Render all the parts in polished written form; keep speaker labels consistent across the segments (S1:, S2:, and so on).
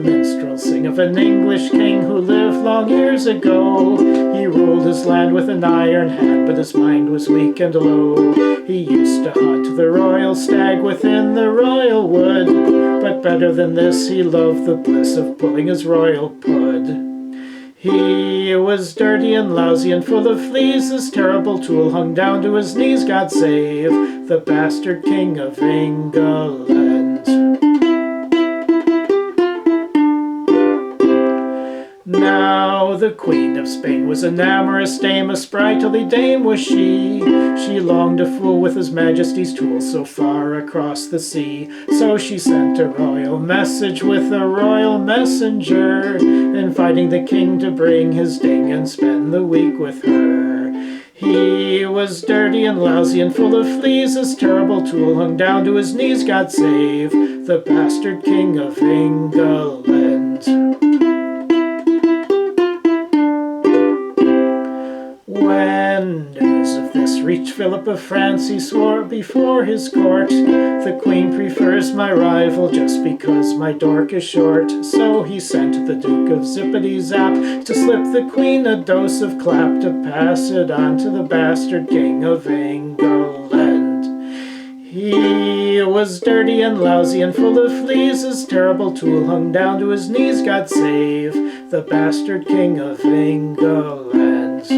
S1: minstrel sing of an English king who lived long years ago. He ruled his land with an iron hand, but his mind was weak and low. He used to hunt the royal stag within the royal wood, but better than this, he loved the bliss of pulling his royal pud. He was dirty and lousy and full of fleas, his terrible tool hung down to his knees. God save the bastard king of England. Now the Queen of Spain was an amorous dame, a sprightly dame was she. She longed to fool with his majesty's tools so far across the sea. So she sent a royal message with a royal messenger, inviting the king to bring his ding and spend the week with her. He was dirty and lousy and full of fleas, his terrible tool hung down to his knees. God save the bastard king of England. When news of this reached Philip of France, he swore before his court, "The queen prefers my rival just because my dork is short." So he sent the Duke of Zippity-Zap to slip the queen a dose of clap, to pass it on to the bastard king of England. He was dirty and lousy and full of fleas, his terrible tool hung down to his knees. God save the bastard king of England.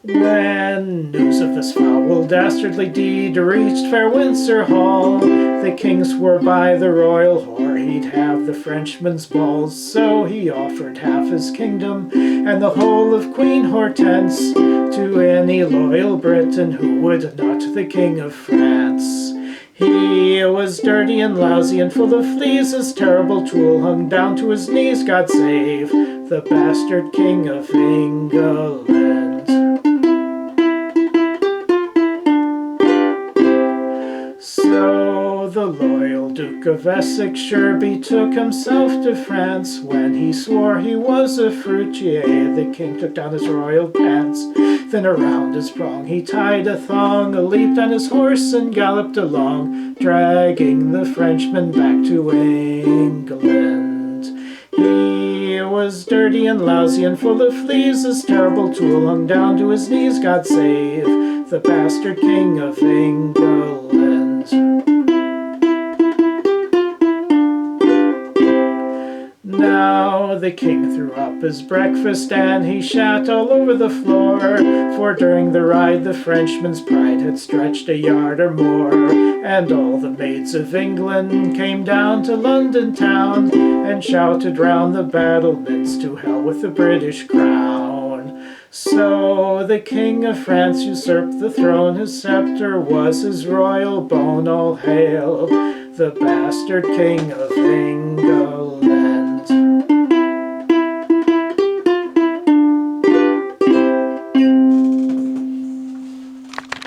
S1: When news of this foul dastardly deed reached fair Windsor Hall, the king swore by the royal whore he'd have the Frenchman's balls. So he offered half his kingdom and the whole of Queen Hortense to any loyal Briton who would not the king of France. He was dirty and lousy and full of fleas, his terrible tool hung down to his knees. God save the bastard king of England. So the loyal Duke of Essex sure betook himself to France. When he swore he was a fruitier, the king took down his royal pants. Then around his prong he tied a thong, leaped on his horse and galloped along, dragging the Frenchman back to England. He was dirty and lousy and full of fleas, his terrible tool hung down to his knees. God save the bastard king of England. Now the king threw up his breakfast and he shat all over the floor, for during the ride the Frenchman's pride had stretched a yard or more. And all the maids of England came down to London town and shouted round the battlements, "To hell with the British crown." So the king of France usurped the throne, his scepter was his royal bone. All hail the bastard king of England.